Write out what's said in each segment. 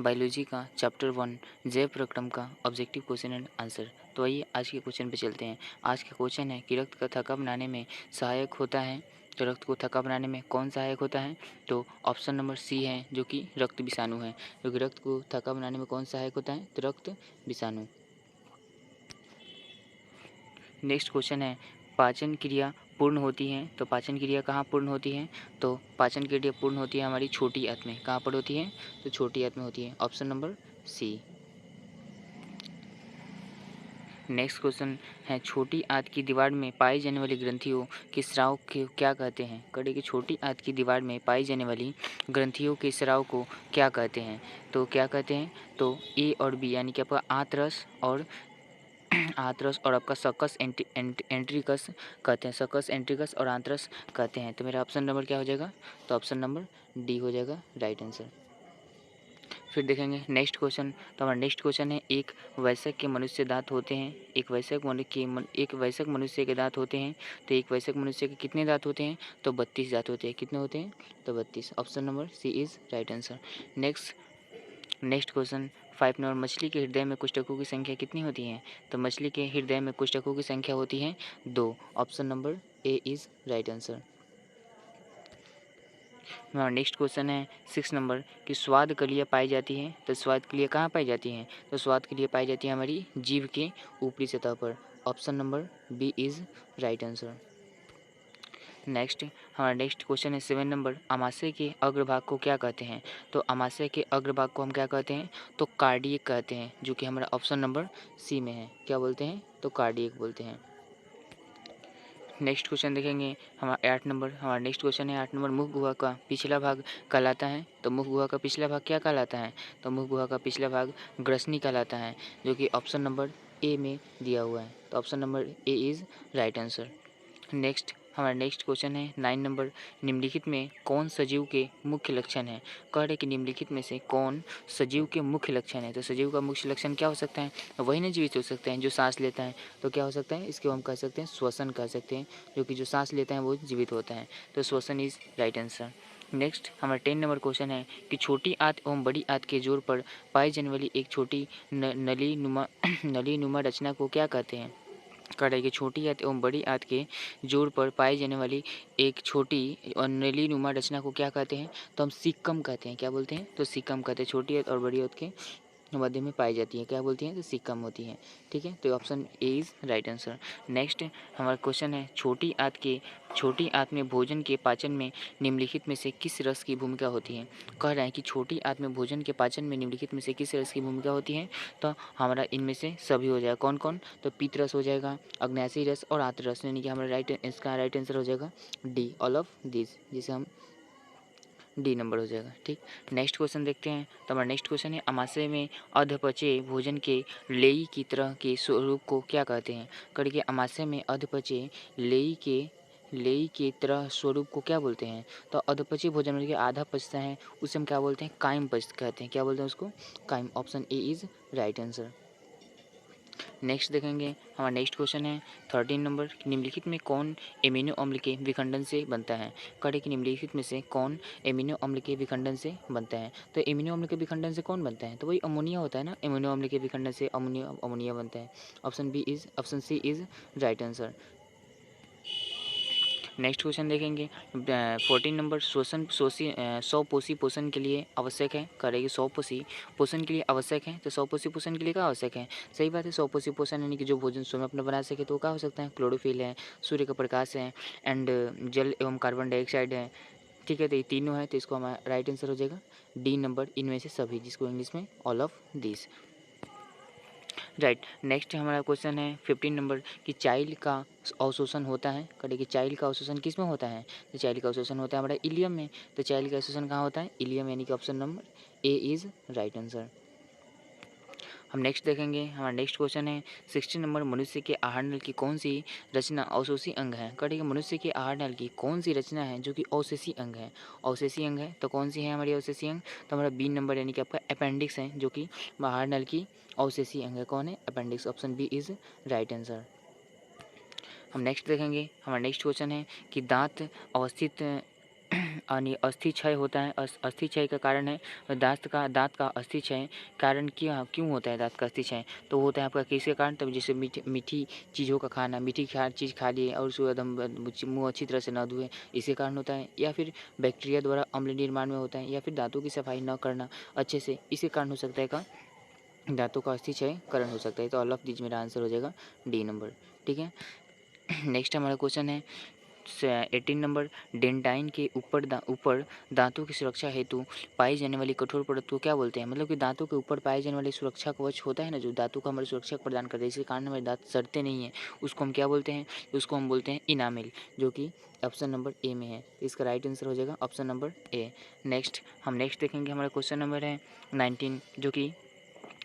Biology का chapter 1 जैव प्रक्रम का ऑब्जेक्टिव क्वेश्चन एंड आंसर। तो आइए आज के क्वेश्चन पे चलते हैं। आज का क्वेश्चन है कि रक्त का थक्का बनाने में सहायक होता है, तो रक्त को थक्का बनाने में कौन सहायक होता है? तो ऑप्शन नंबर सी है जो कि रक्त विषाणु है। क्योंकि रक्त को थक्का बनाने में कौन सहायक होता है? तो रक्त विषाणु। नेक्स्ट क्वेश्चन है पाचन क्रिया पूर्ण होती है, तो पाचन क्रिया कहाँ पूर्ण होती है? तो पाचन क्रिया पूर्ण होती है हमारी छोटी आंत में। कहाँ पर होती है? तो छोटी आंत में होती है। Option number C. Next question है छोटी आंत की दीवार में पाई जाने वाली ग्रंथियों के स्राव को क्या कहते हैं? कड़े की छोटी आंत की दीवार में पाई जाने वाली ग्रंथियों के स्राव को क्या कहते हैं? तो क्या कहते हैं? तो ए और बी यानी कि आपका आंतरस और आंतरस और आपका सकस एंट्रिकस कहते हैं। सकस एंट्रिकस और आंतरस कहते हैं। तो मेरा ऑप्शन नंबर क्या हो जाएगा? तो ऑप्शन नंबर डी हो जाएगा राइट आंसर। फिर देखेंगे नेक्स्ट क्वेश्चन। तो हमारा नेक्स्ट क्वेश्चन है एक वयस्क के मनुष्य दांत होते हैं। एक वयस्क मनुष्य के दांत होते हैं। तो एक वयस्क मनुष्य के कितने दांत होते हैं? तो 32 दांत होते हैं। कितने होते हैं? तो 32। Option number C is right answer. Next question 5 नंबर मछली के हृदय में कोष्ठकों की संख्या कितनी होती है? तो मछली के हृदय में कोष्ठकों की संख्या होती है 2। Option number A is right answer. हमारा नेक्स्ट क्वेश्चन है 6 नंबर कि स्वाद कलियाँ पाई जाती हैं। तो स्वाद कलियाँ कहाँ पाई जाती हैं? तो स्वाद कलियाँ पाई जाती है हमारी जीभ के ऊपरी सतह पर। Option number B is right answer. हमारा नेक्स्ट क्वेश्चन है 7 नंबर अमाशय के अग्रभाग को क्या कहते हैं? तो अमाशय के अग्रभाग को हम क्या कहते हैं? तो कार्डियक कहते हैं, जो कि हमारा ऑप्शन नंबर सी में है। क्या बोलते हैं? तो कार्डियक बोलते हैं। नेक्स्ट क्वेश्चन देखेंगे हमारा 8 नंबर। हमारा नेक्स्ट क्वेश्चन है 8 नंबर मुख गुहा का पिछला भाग कहलाता है। तो मुख गुहा का पिछला भाग क्या कहलाता है? तो मुख गुहा का पिछला भाग ग्रसनी कहलाता है, जो कि ऑप्शन नंबर ए में दिया हुआ है। तो option number A is right answer. हमारा नेक्स्ट क्वेश्चन है 9 नंबर निम्नलिखित में कौन सजीव के मुख्य लक्षण है? कह रहे कि निम्नलिखित में से कौन सजीव के मुख्य लक्षण है? तो सजीव का मुख्य लक्षण क्या हो सकता है? वही ना जीवित हो सकते हैं जो सांस लेता है। तो क्या हो सकता है? इसको हम कह सकते हैं श्वसन कह सकते हैं, जो कि जो सांस लेता है वो जीवित होता है। तो श्वसन इज राइट आंसर। हमारा 10 नंबर क्वेश्चन है कि छोटी आंत एवं बड़ी आंत के जोड़ पर पाई जाने वाली एक छोटी नलीनुमा रचना को क्या कहते हैं? कड़ाई की छोटी आंत एवं बड़ी आंत के जोड़ पर पाई जाने वाली एक छोटी और नलीनुमा रचना को क्या कहते हैं? तो हम सिक्कम कहते हैं। क्या बोलते हैं? तो सिक्कम कहते हैं। छोटी आंत और बड़ी आंत के मध्य में पाई जाती है। क्या बोलती हैं? तो सिक्कम होती है। ठीक है, तो option A is right answer. हमारा क्वेश्चन है छोटी आंत में भोजन के पाचन में निम्नलिखित में से किस रस की भूमिका होती है? कह रहा है कि छोटी आंत में भोजन के पाचन में निम्नलिखित में से किस रस की भूमिका होती है? तो हमारा इनमें से सभी हो जाएगा। कौन कौन? तो पित्त रस हो जाएगा, अग्नाशयी रस और आंत्र रस, यानी कि हमारा इसका राइट आंसर हो जाएगा डी ऑल ऑफ दिस, जिसे हम डी नंबर हो जाएगा। ठीक, नेक्स्ट क्वेश्चन देखते हैं। तो हमारा नेक्स्ट क्वेश्चन है अमाशय में अधपचे भोजन के लेई की तरह के स्वरूप को क्या कहते हैं? करके अमाशय में अधपचे लेई के तरह स्वरूप को क्या बोलते हैं? तो अधपचे भोजन में आधा पचता है उसे हम क्या बोलते हैं? कायम पच कहते हैं। क्या बोलते हैं उसको? कायम। Option A is right answer. Next देखेंगे हमारा नेक्स्ट क्वेश्चन है 13 नंबर निम्नलिखित में कौन एमिनो अम्ल के विखंडन से बनता है? कड़े की निम्नलिखित में से कौन एमिनो अम्ल के विखंडन से बनता है? तो एमिनो अम्ल के विखंडन से कौन बनता है? तो वही अमोनिया होता है ना। एमिनो अम्ल के विखंडन से अमोनिया बनता है। Option C is right answer. Next question देखेंगे 14 नंबर स्वपोषी पोषण के लिए आवश्यक है। करेगी स्वपोषी पोषण के लिए आवश्यक है। तो स्वपोषी पोषण के लिए क्या आवश्यक है? सही बात है। स्वपोषी पोषण यानी कि जो भोजन स्वयं अपना बना सके, तो क्या हो सकता है? क्लोरोफिल है, सूर्य का प्रकाश है, एंड जल एवं कार्बन डाइऑक्साइड है। ठीक है, तो ये तीनों है, तो इसको हमारा राइट आंसर हो जाएगा डी नंबर, इनमें से सभी, जिसको इंग्लिश में all of this. Right, next हमारा क्वेश्चन है 15 नंबर कि चाइल्ड का अवशोषण होता है। करें कि चाइल्ड का अवशोषण किस में होता है? तो चाइल्ड का अवशोषण होता है हमारा इलियम में। तो चाइल्ड का अवशोषण कहाँ होता है? इलियम, यानी कि option number A is right answer. हम नेक्स्ट देखेंगे हमारा नेक्स्ट क्वेश्चन है 16 नंबर मनुष्य के आहार नल की कौन सी रचना अवशोषी अंग है? करेंगे मनुष्य के आहार नल की कौन सी रचना है जो कि अवशेषी अंग है? अवशेषी अंग है, तो कौन सी है हमारी अवशेषी अंग? तो हमारा बी नंबर यानी कि आपका अपेंडिक्स है, जो कि आहार नल की अवशेषी अंग है। कौन है? Appendix. Option B is right answer. हम नेक्स्ट देखेंगे हमारा नेक्स्ट क्वेश्चन है कि दांत अवस्थित यानी अस्थि क्षय होता है। अस्थि क्षय का कारण है दांत का अस्थि क्षय। कारण क्या क्यों होता है दांत का अस्थि क्षय? तो होता है आपका किसके कारण? तब जैसे मीठी चीज़ों का खाना, मीठी चीज़ खा लिए और उसके बाद हम मुँह अच्छी तरह से न धोए, इसी कारण होता है। या फिर बैक्टीरिया द्वारा अम्ल निर्माण में होता है, या फिर दांतों की सफाई न करना अच्छे से, इसी कारण हो सकता है का दांतों का अस्थि क्षय कारण हो सकता है। तो ऑल ऑफ दीज मेरा आंसर हो जाएगा डी नंबर। ठीक है। नेक्स्ट हमारा क्वेश्चन है 18 नंबर। डेंटाइन के ऊपर दांतों की सुरक्षा हेतु पाई जाने वाली कठोर परत को क्या बोलते हैं? मतलब कि दांतों के ऊपर पाए जाने वाली सुरक्षा कवच होता है ना, जो दांतों को हमारी सुरक्षा प्रदान करता है, इसी कारण हमारे दांत सड़ते नहीं हैं, उसको हम क्या बोलते हैं? उसको हम बोलते हैं इनामिल, जो कि ऑप्शन नंबर ए में है। इसका राइट आंसर हो जाएगा ऑप्शन नंबर ए। नेक्स्ट देखेंगे, हमारा क्वेश्चन नंबर है 19, जो कि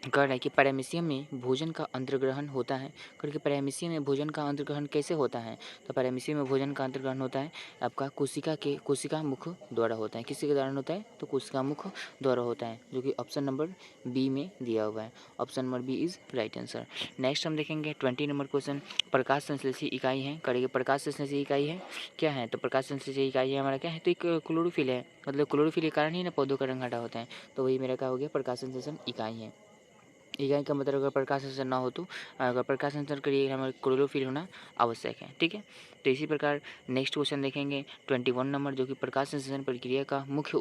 कह रहा है कि पैरामीशियम में भोजन का अंतर्ग्रहण होता है। करके पैरामीशियम में भोजन का अंतर्ग्रहण कैसे होता है? तो पैरामीशियम में भोजन का अंतर्ग्रहण होता है आपका कोशिका मुख द्वारा होता है। किसी के द्वारा होता है? तो कोशिका मुख द्वारा होता है, जो कि ऑप्शन नंबर बी में दिया हुआ है। Option number B is right answer. Next हम देखेंगे 20 नंबर क्वेश्चन। प्रकाश संश्लेषी इकाई है। करेंगे प्रकाश संश्लेषी इकाई है क्या है? तो प्रकाश संश्लेषी इकाई है हमारा क्या है? तो एक क्लोरोफिल है। मतलब क्लोरोफिल के कारण ही ना पौधों का रंग हरा होता है। तो वही मेरा क्या हो गया? प्रकाश संश्लेषण इकाई है। इकाई का मतलब अगर प्रकाश संश्लेषण ना हो तो अगर प्रकाश संश्लेषण के लिए हमें क्लोरोफिल होना आवश्यक है। ठीक है। तो इसी प्रकार नेक्स्ट क्वेश्चन देखेंगे 21 नंबर, जो कि प्रकाश संश्लेषण प्रक्रिया का मुख्य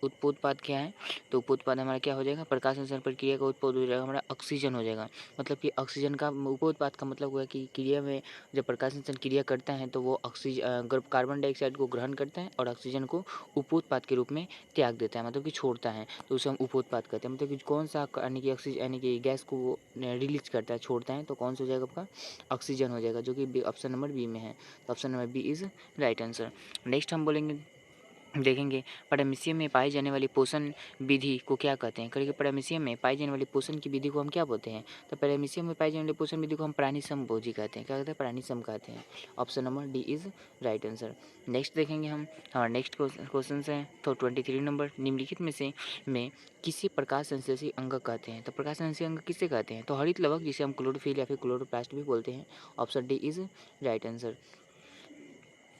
उपोत्पाद क्या है? तो उपोत्पाद हमारा क्या हो जाएगा? प्रकाश संश्लेषण प्रक्रिया का उत्पाद हो जाएगा हमारा ऑक्सीजन हो जाएगा। मतलब कि ऑक्सीजन का उपोत्पाद का मतलब हुआ कि क्रिया में जब प्रकाश संश्लेषण क्रिया करता है तो वो ऑक्सीजन कार्बन डाइऑक्साइड को ग्रहण करता है और ऑक्सीजन को उपोत्पाद के रूप में त्याग देता है, मतलब कि छोड़ता है, तो उसे हम उपोत्पाद कहते हैं। मतलब कि कौन सा यानी कि ऑक्सीजन यानी कि गैस को वो रिलीज करता है, छोड़ता है, तो कौन सा हो जाएगा आपका? ऑक्सीजन हो जाएगा, जो कि ऑप्शन नंबर बी में है। तो option number B is right answer. Next हम देखेंगे पैरामीशियम में पाई जाने वाली पोषण विधि को क्या कहते हैं? करेंगे पैरामीशियम में पाई जाने वाली पोषण की विधि को हम क्या बोलते हैं? तो पैरामीशियम में पाई जाने वाली पोषण विधि को हम प्राणिसंभोजी कहते हैं। क्या कहते हैं? प्राणिसम कहते हैं। Option number D is right answer. Next देखेंगे हम, हमारा नेक्स्ट क्वेश्चन है तो 23 नंबर, निम्नलिखित में से में किसी प्रकाश संश्लेषी अंग कहते हैं? तो प्रकाश संश्लेषी अंग किसे कहते हैं? तो हरित लवक, जिसे हम क्लोरोफिल या फिर क्लोरोप्लास्ट भी बोलते हैं। Option D is right answer.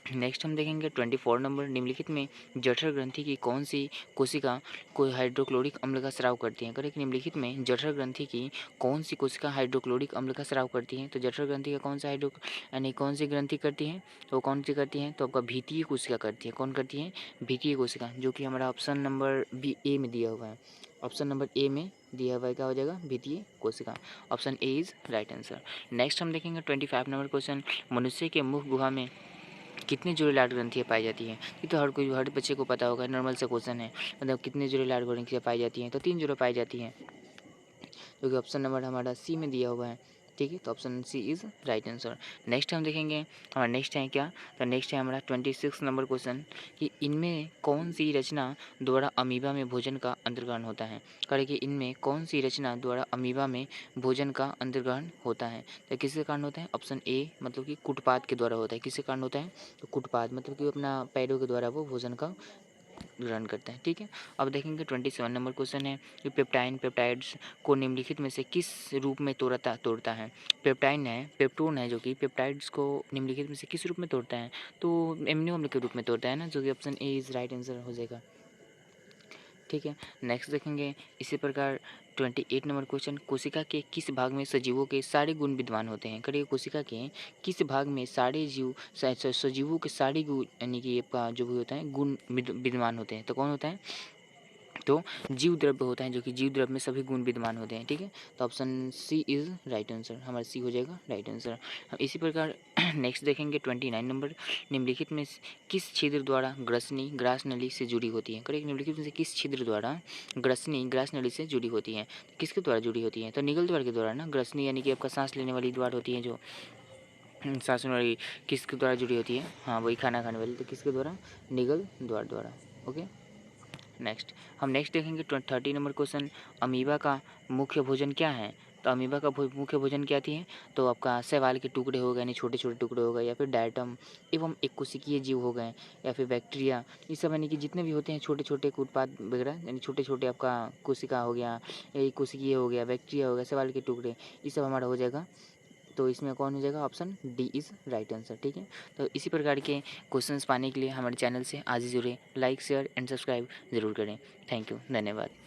Next हम देखेंगे 24 नंबर, निम्नलिखित में जठर ग्रंथि की कौन सी कोशिका को हाइड्रोक्लोरिक अम्ल का स्राव करती है? करेक्ट। निम्नलिखित में जठर ग्रंथि की कौन सी कोशिका हाइड्रोक्लोरिक अम्ल का स्राव करती है? तो जठर ग्रंथि का कौन सा यानी कौन सी ग्रंथि करती है? तो कौन सी करती है? तो आपका भीतीय कोशिका करती है। कौन करती है? भीतीय कोशिका, जो कि हमारा ऑप्शन नंबर बी ए में दिया हुआ है। ऑप्शन नंबर ए में दिया हुआ है, क्या हो जाएगा? भीतीय कोशिका। Option A is right answer. Next हम देखेंगे 25 नंबर क्वेश्चन, मनुष्य के मुख गुहा में कितनी जोड़ी लाड ग्रंथियाँ पाई जाती हैं? ये तो हर बच्चे को पता होगा, नॉर्मल सा क्वेश्चन है। मतलब कितनी जोड़ी लाड ग्रंथियाँ पाई जाती हैं? तो 3 जोड़ी पाई जाती हैं, जो कि ऑप्शन नंबर हमारा सी में दिया हुआ है। ठीक है, तो option C is right answer. Next हम देखेंगे, हमारा नेक्स्ट है क्या? तो नेक्स्ट है हमारा 26 नंबर क्वेश्चन कि इनमें कौन सी रचना द्वारा अमीबा में भोजन का अंतर्ग्रहण होता है? करें कि इनमें कौन सी रचना द्वारा अमीबा में भोजन का अंतर्ग्रहण होता है? तो किसके कारण होता है? ऑप्शन ए, मतलब कि कुटपाद के द्वारा होता है। किसके कारण होता है? तो कुटपाद, मतलब कि अपना पैरों के द्वारा वो भोजन का ग्रहण करते हैं। ठीक है। अब देखेंगे 27 नंबर क्वेश्चन है कि पेप्टाइड्स को निम्नलिखित में से किस रूप में तोड़ता है? पेप्टाइन है, पेप्टोन है, जो कि पेप्टाइड्स को निम्नलिखित में से किस रूप में तोड़ता है? तो एमिनो अम्ल के रूप में तोड़ता है ना, जो कि option A is right answer हो जाएगा। ठीक है। नेक्स्ट देखेंगे इसी प्रकार 28 नंबर क्वेश्चन, कोशिका के किस भाग में सजीवों के सारे गुण विद्यमान होते हैं? करिए कोशिका के किस भाग में सारे सजीवों के सारे गुण यानी कि आपका जो भी होता है गुण विद्यमान होते हैं? तो कौन होता है? तो जीव द्रव्य होता है, जो कि जीव द्रव्य में सभी गुण विद्यमान होते हैं। ठीक है, तो option C is right answer, हमारा सी हो जाएगा राइट आंसर। हम इसी प्रकार नेक्स्ट देखेंगे 29 नंबर, निम्नलिखित में किस छिद्र द्वारा ग्रसनी ग्रास नली से जुड़ी होती है? करेक्ट। निम्नलिखित में से किस छिद्र द्वारा ग्रसनी ग्रास नली से जुड़ी होती है? किसके द्वारा जुड़ी होती है? तो निगल द्वार के द्वारा ना। ग्रसनी यानी कि आपका सांस लेने वाली द्वार होती है, जो सांस लेने वाली किसके द्वारा जुड़ी होती है? हाँ, वही खाना खाने वाली। तो किसके द्वारा? निगल द्वार द्वारा। ओके। नेक्स्ट देखेंगे 30 नंबर क्वेश्चन, अमीबा का मुख्य भोजन क्या है? तो अमीबा का मुख्य भोजन क्या थी? तो आपका शैवाल के टुकड़े हो गए, यानी छोटे छोटे टुकड़े हो गए, या फिर डायटम एवं एक कोशिकीय जीव हो गए, या फिर बैक्टीरिया। ये सब यानी कि जितने भी होते हैं छोटे छोटे उत्पाद वगैरह, यानी छोटे छोटे आपका कोशिका हो गया, या कोशिकीय हो गया, बैक्टीरिया हो गया, शैवाल के टुकड़े, ये सब हमारा हो जाएगा तो इसमें कौन हो जाएगा, option D is right answer. ठीक है, तो इसी प्रकार के क्वेश्चंस पाने के लिए हमारे चैनल से आज ही जुड़े, लाइक शेयर एंड सब्सक्राइब ज़रूर करें। थैंक यू, धन्यवाद।